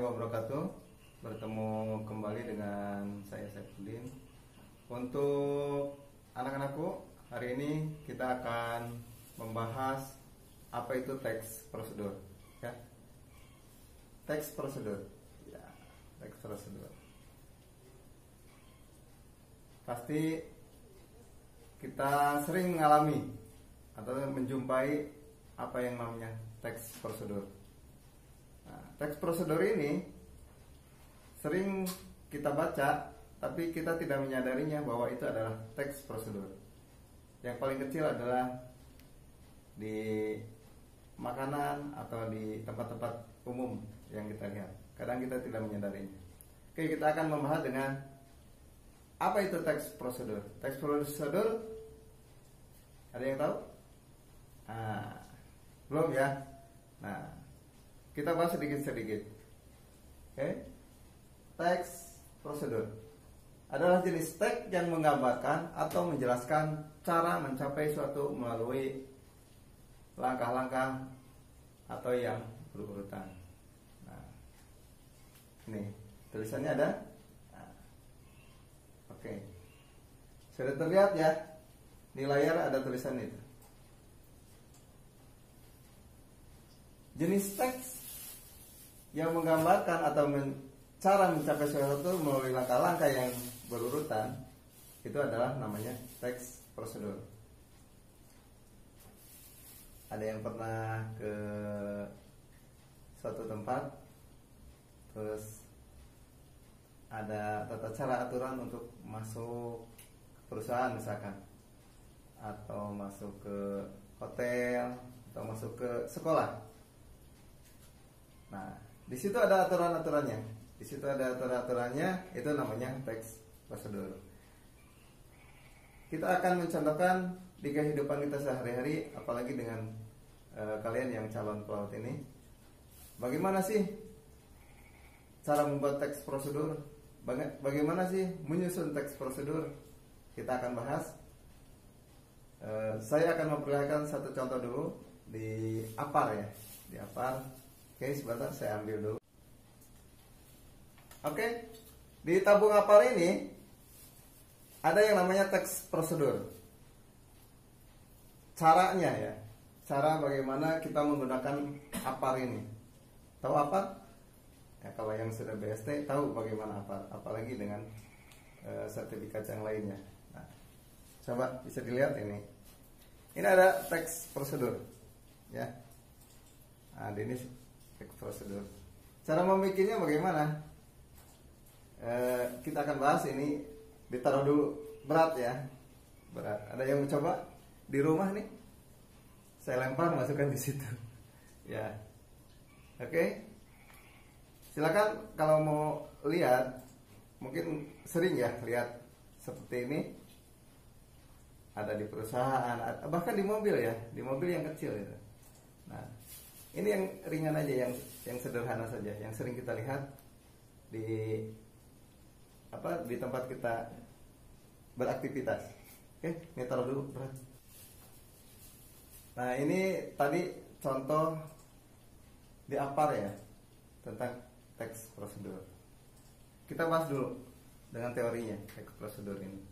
wabarakatuh. Bertemu kembali dengan saya Saifuddin. Untuk anak-anakku, hari ini kita akan membahas apa itu teks prosedur, ya. Teks prosedur. Ya, teks prosedur. Pasti kita sering mengalami atau menjumpai apa yang namanya teks prosedur. Nah, teks prosedur ini sering kita baca, tapi kita tidak menyadarinya bahwa itu adalah teks prosedur. Yang paling kecil adalah di makanan atau di tempat-tempat umum yang kita lihat. Kadang kita tidak menyadarinya. Oke, kita akan membahas dengan apa itu teks prosedur. Teks prosedur, ada yang tahu? Belum ya? Nah, kita bahas sedikit-sedikit. Oke. Teks prosedur adalah jenis teks yang menggambarkan atau menjelaskan cara mencapai suatu melalui langkah-langkah atau yang berurutan. Nah, ini tulisannya ada. Nah, oke. Sudah terlihat ya? Di layar ada tulisan itu. Jenis teks yang menggambarkan atau cara mencapai sesuatu melalui langkah-langkah yang berurutan itu adalah namanya teks prosedur. Ada yang pernah ke suatu tempat, terus ada tata cara aturan untuk masuk perusahaan misalkan, atau masuk ke hotel, atau masuk ke sekolah. Nah, di situ ada aturan-aturannya. Di situ ada aturan-aturannya, itu namanya teks prosedur. Kita akan mencontohkan di kehidupan kita sehari-hari, apalagi dengan kalian yang calon pelaut ini. Bagaimana sih cara membuat teks prosedur? Bagaimana sih menyusun teks prosedur? Kita akan bahas. Saya akan memperlihatkan satu contoh dulu di APAR ya, di APAR. Oke, sebentar saya ambil dulu. Oke, di tabung APAR ini ada yang namanya teks prosedur. Caranya ya, cara bagaimana kita menggunakan APAR ini. Tahu APAR? Ya, kalau yang sudah BST tahu bagaimana APAR, apalagi dengan sertifikat yang lainnya. Nah, coba bisa dilihat ini. Ini ada teks prosedur, ya. Nah, ini teks prosedur. Cara membikinnya bagaimana? Kita akan bahas ini. Ditaruh dulu, berat ya, berat. Ada yang mencoba di rumah nih? Saya lempar, masukkan di situ. Ya, oke. Silakan kalau mau lihat, mungkin sering ya lihat seperti ini. Ada di perusahaan, bahkan di mobil ya, di mobil yang kecil itu. Nah, ini yang ringan aja, yang sederhana saja, yang sering kita lihat di tempat kita beraktivitas. Oke, ini taruh dulu berat. Nah, ini tadi contoh di APAR ya, tentang teks prosedur. Kita bahas dulu dengan teorinya teks prosedur ini.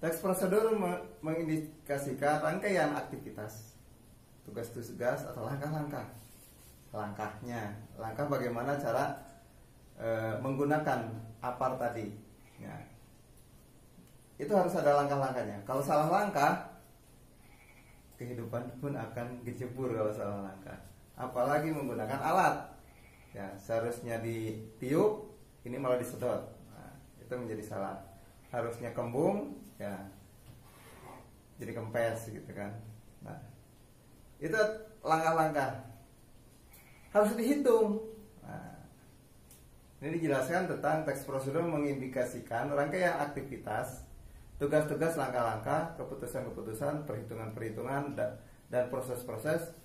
Teks prosedur mengindikasikan rangkaian aktivitas, tugas-tugas atau langkah-langkah. Langkah bagaimana cara menggunakan APAR tadi. Ya. Itu harus ada langkah-langkahnya. Kalau salah langkah, kehidupan pun akan kecebur kalau salah langkah. Apalagi menggunakan alat. Ya, seharusnya ditiup, ini malah disedot. Nah, itu menjadi salah. Harusnya kembung, ya jadi kempes gitu kan. Nah, itu langkah-langkah harus dihitung. Nah, ini dijelaskan tentang teks prosedur mengindikasikan rangkaian aktivitas, tugas-tugas, langkah-langkah, keputusan-keputusan, perhitungan-perhitungan, dan proses-proses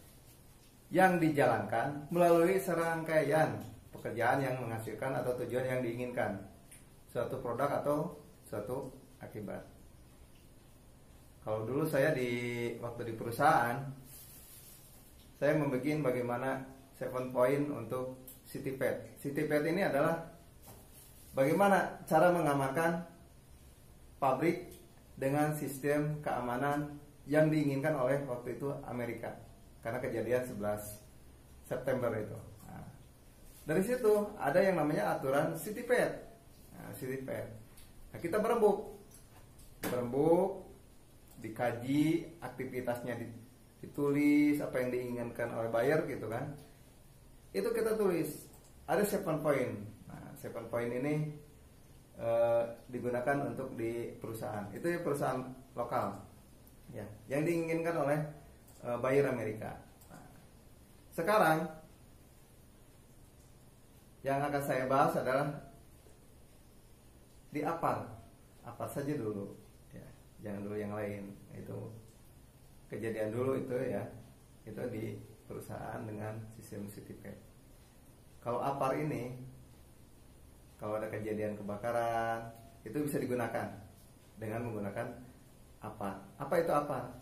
yang dijalankan melalui serangkaian pekerjaan yang menghasilkan atau tujuan yang diinginkan, suatu produk atau suatu akibat. Kalau dulu saya waktu di perusahaan, saya membuat bagaimana 7 point untuk CityPad. CityPad ini adalah bagaimana cara mengamankan pabrik dengan sistem keamanan yang diinginkan oleh waktu itu Amerika, karena kejadian 11 September itu. Nah, dari situ ada yang namanya aturan CityPad. CityPad. Nah, kita berembuk, dikaji aktivitasnya, ditulis apa yang diinginkan oleh buyer gitu kan. Itu kita tulis. Ada 7 point. Nah, 7 point ini digunakan untuk di perusahaan. Itu ya perusahaan lokal. Ya, yang diinginkan oleh buyer Amerika. Nah, sekarang yang akan saya bahas adalah di Apar saja dulu. Ya, jangan dulu yang lain. Itu kejadian dulu itu ya. Itu di perusahaan dengan sistem CityPad. Kalau Apar ini, kalau ada kejadian kebakaran, itu bisa digunakan dengan menggunakan Apar. Apa itu Apar?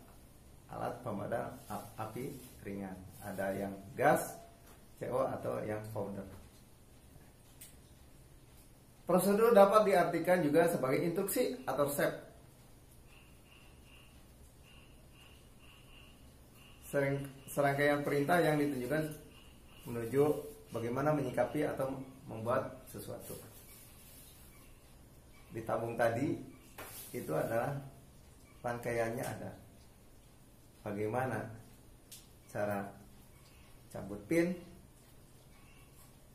Alat pemadam api ringan. Ada yang gas, CO, atau yang powder. Prosedur dapat diartikan juga sebagai instruksi atau SEP. Serangkaian perintah yang ditunjukkan menuju bagaimana menyikapi atau membuat sesuatu. Di tabung tadi itu adalah rangkaiannya, ada bagaimana cara cabut pin,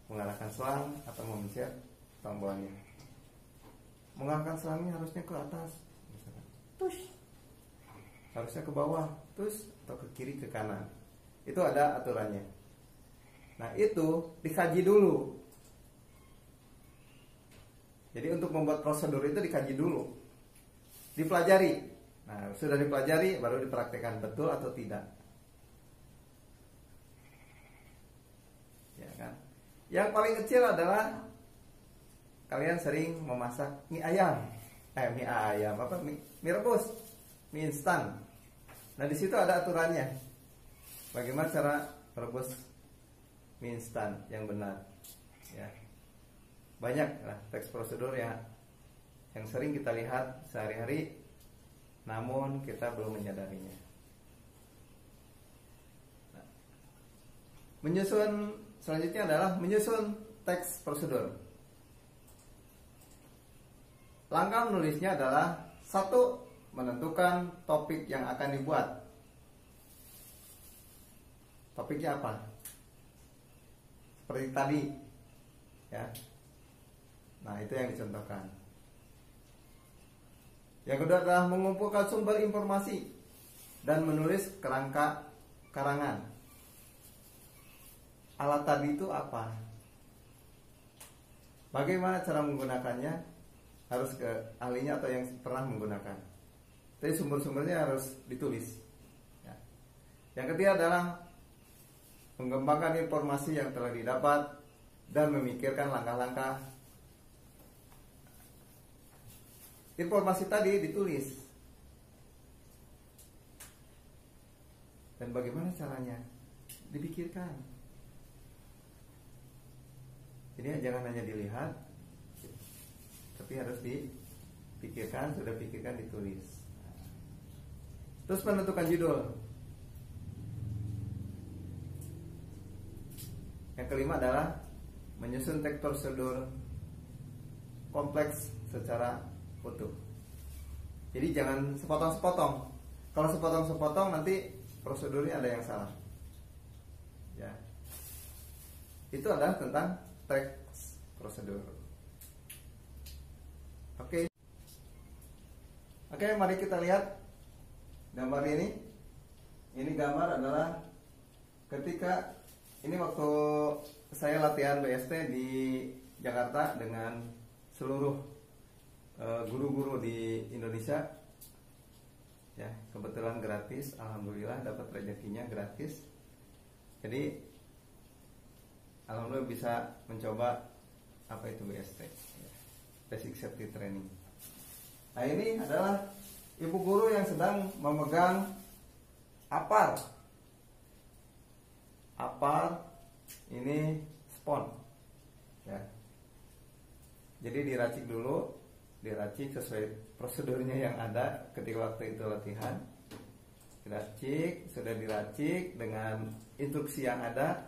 mengalahkan selang atau memencet tombolnya. Mengalahkan selangnya harusnya ke atas, misalkan, push. Harusnya ke bawah, terus atau ke kiri, ke kanan. Itu ada aturannya. Nah, itu dikaji dulu. Jadi untuk membuat prosedur itu dikaji dulu, dipelajari. Nah, sudah dipelajari baru dipraktekkan betul atau tidak. Ya kan? Yang paling kecil adalah kalian sering memasak mie ayam, mie rebus, mie instan. Nah, di situ ada aturannya. Bagaimana cara merebus mie instan yang benar. Ya. Banyak lah teks prosedur yang sering kita lihat sehari-hari, namun kita belum menyadarinya. Nah, selanjutnya adalah menyusun teks prosedur. Langkah menulisnya adalah 1. Menentukan topik yang akan dibuat. Topiknya apa? Seperti tadi, ya. Nah, itu yang dicontohkan. Yang kedua adalah mengumpulkan sumber informasi dan menulis kerangka karangan. Alat tadi itu apa? Bagaimana cara menggunakannya? Harus ke ahlinya atau yang pernah menggunakan. Jadi sumber-sumbernya harus ditulis. Ya. Yang ketiga adalah mengembangkan informasi yang telah didapat dan memikirkan langkah-langkah. Informasi tadi ditulis. Dan bagaimana caranya? Dipikirkan. Jadi jangan hanya dilihat, tapi harus dipikirkan, sudah pikirkan ditulis. Terus menentukan judul. Yang kelima adalah menyusun teks prosedur kompleks secara utuh. Jadi jangan sepotong-sepotong. Kalau sepotong-sepotong nanti prosedurnya ada yang salah. Ya. Itu adalah tentang teks prosedur. Oke, mari kita lihat gambar ini. Ini gambar adalah ketika ini waktu saya latihan BST di Jakarta dengan seluruh guru-guru di Indonesia. Ya, kebetulan gratis, alhamdulillah dapat rezekinya gratis. Jadi alhamdulillah bisa mencoba apa itu BST, Basic Safety Training. Nah, ini adalah ibu guru yang sedang memegang Apar ini spons. Jadi diracik dulu, diracik sesuai prosedurnya yang ada ketika waktu itu latihan. Diracik, sudah diracik dengan instruksi yang ada,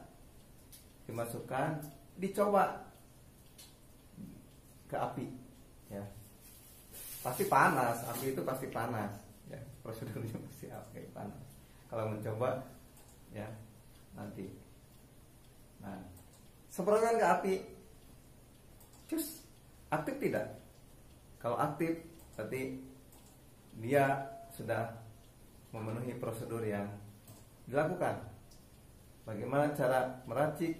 dimasukkan, dicoba ke api, ya. Pasti panas, api itu pasti panas, ya. Prosedurnya pasti api panas. Kalau mencoba, ya nanti. Nah, semprotkan ke api, cus, aktif tidak? Kalau aktif, berarti dia sudah memenuhi prosedur yang dilakukan. Bagaimana cara meracik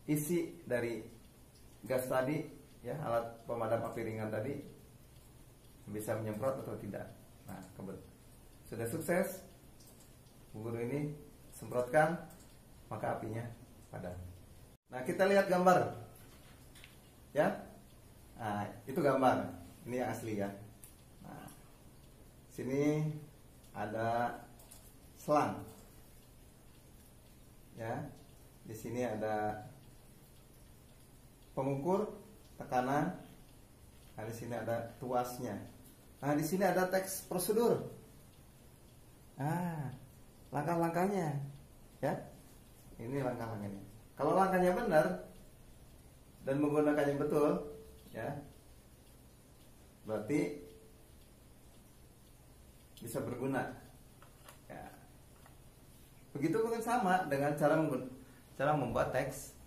isi dari gas tadi, ya, alat pemadam api ringan tadi, bisa menyemprot atau tidak. Nah, sudah sukses, Bu Guru ini semprotkan, maka apinya padam. Nah, kita lihat gambar, ya. Nah, itu gambar, ini yang asli, ya. Nah, sini ada selang, ya. Di sini ada pengukur tekanan. Nah, di sini ada tuasnya. Nah, di sini ada teks prosedur. Nah, langkah-langkahnya, ya. Ini langkah-langkahnya. Kalau langkahnya benar dan menggunakannya betul, ya, berarti bisa berguna, ya. Begitu mungkin sama dengan cara membuat teks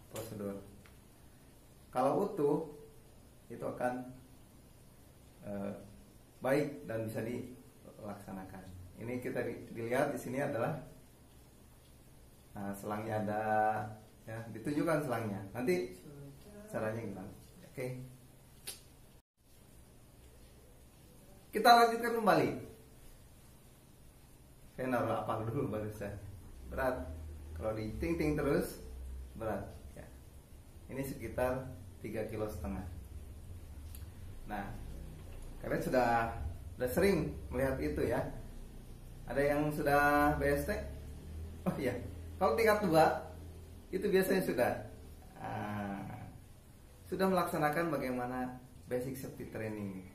prosedur. Kalau utuh itu akan baik dan bisa dilaksanakan. Ini kita dilihat di sini adalah, nah, selangnya ada, ya, ditunjukkan selangnya. Nanti caranya gimana? Oke. Kita lanjutkan kembali. Saya naruh apa dulu barusan. Berat. Kalau diting-ting terus berat, ya. Ini sekitar 3,5 kilo. Nah, kalian sudah sering melihat itu, ya. Ada yang sudah BST? Oh iya. Kalau tingkat 2 itu biasanya sudah melaksanakan bagaimana basic safety training.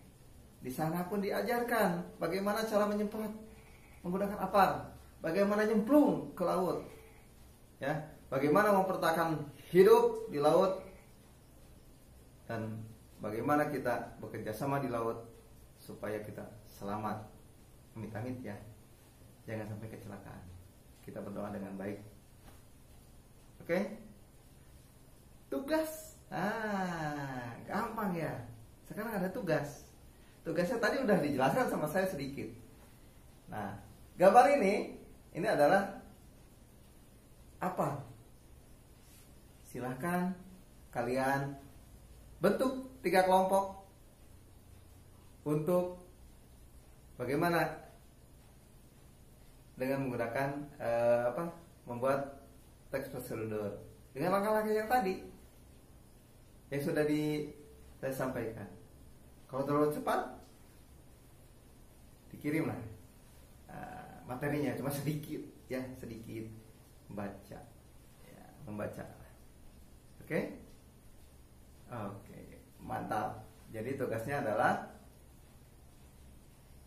Di sana pun diajarkan bagaimana cara menyemprot menggunakan apar, bagaimana nyemplung ke laut, ya, bagaimana mempertahankan hidup di laut, dan bagaimana kita bekerja sama di laut supaya kita selamat. Amit-amit, ya, jangan sampai kecelakaan. Kita berdoa dengan baik. Oke? Tugas, gampang, ya. Sekarang ada tugas. Tugasnya tadi udah dijelaskan sama saya sedikit. Nah, gambar ini adalah apa? Silahkan kalian bentuk 3 kelompok untuk bagaimana dengan menggunakan membuat teks prosedur dengan langkah-langkah yang tadi yang sudah saya sampaikan. Kalau terlalu cepat, dikirimlah materinya cuma sedikit, ya, sedikit membaca, ya, membaca. Oke, mantap. Jadi tugasnya adalah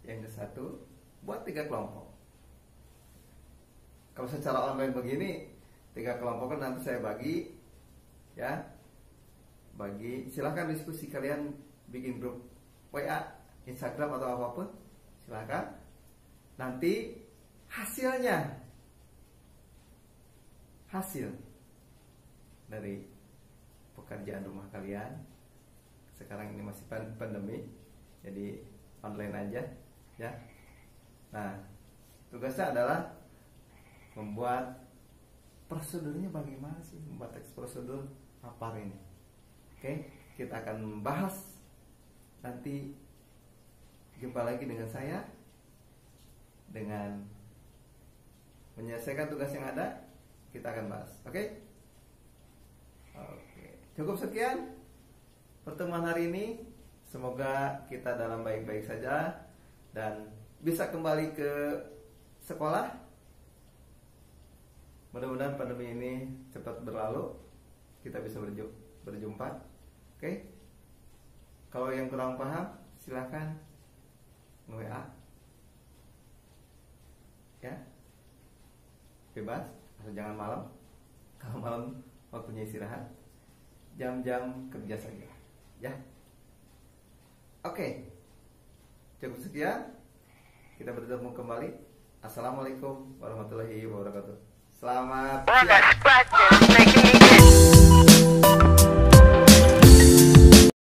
yang ke-1, buat 3 kelompok. Kalau secara online begini, 3 kelompok kan nanti saya bagi, ya, silahkan diskusi, kalian bikin grup WA, Instagram atau apapun, silahkan. Nanti hasil dari pekerjaan rumah kalian, sekarang ini masih pandemi, jadi online aja, ya. Nah, tugasnya adalah membuat prosedurnya. Bagaimana sih membuat teks prosedur apar ini? Oke, kita akan bahas nanti. Jumpa lagi dengan saya dengan menyelesaikan tugas yang ada. Kita akan bahas. Oke, cukup sekian pertemuan hari ini. Semoga kita dalam baik-baik saja dan bisa kembali ke sekolah. Mudah-mudahan pandemi ini cepat berlalu, kita bisa berjumpa Oke. Kalau yang kurang paham silahkan WA ya, bebas, asal jangan malam. Kalau malam waktunya istirahat, jam-jam kerja saja ya. Oke, cukup sekian, kita bertemu kembali. Assalamualaikum warahmatullahi wabarakatuh. Selamat siang.